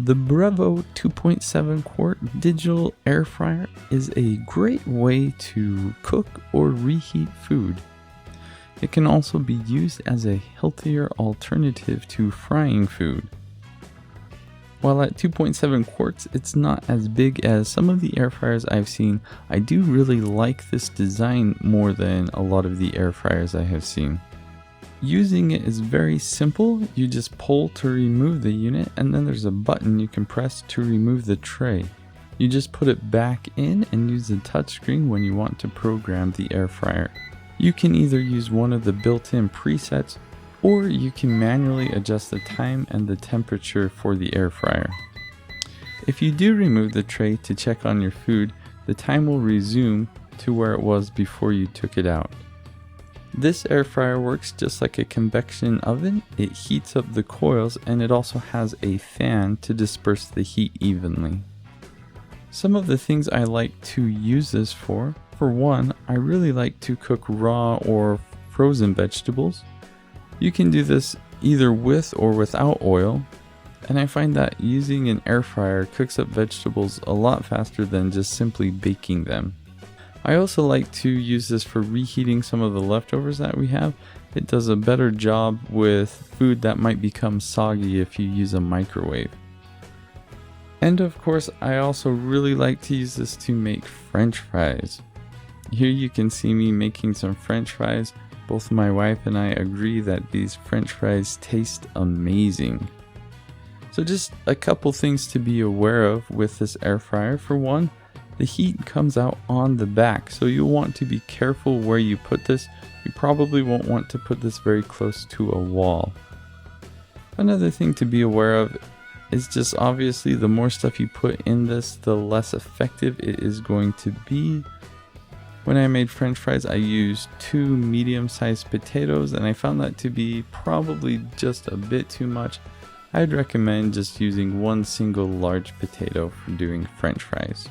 The BREVO 2.7 quart digital air fryer is a great way to cook or reheat food. It can also be used as a healthier alternative to frying food. While at 2.7 quarts, it's not as big as some of the air fryers I've seen. I do really like this design more than a lot of the air fryers I have seen. Using it is very simple. You just pull to remove the unit, and then there's a button you can press to remove the tray. You just put it back in and use the touchscreen when you want to program the air fryer. You can either use one of the built-in presets, or you can manually adjust the time and the temperature for the air fryer. If you do remove the tray to check on your food, the time will resume to where it was before you took it out. This air fryer works just like a convection oven. It heats up the coils, and it also has a fan to disperse the heat evenly. Some of the things I like to use this for one, I really like to cook raw or frozen vegetables. You can do this either with or without oil, and I find that using an air fryer cooks up vegetables a lot faster than just simply baking them. I also like to use this for reheating some of the leftovers that we have. It does a better job with food that might become soggy if you use a microwave. And of course, I also really like to use this to make French fries. Here you can see me making some French fries. Both my wife and I agree that these French fries taste amazing. So just a couple things to be aware of with this air fryer. For one, the heat comes out on the back, so you'll want to be careful where you put this. You probably won't want to put this very close to a wall. Another thing to be aware of is just obviously the more stuff you put in this, the less effective it is going to be. When I made French fries, I used 2 medium-sized potatoes, and I found that to be probably just a bit too much. I'd recommend just using 1 single large potato for doing French fries.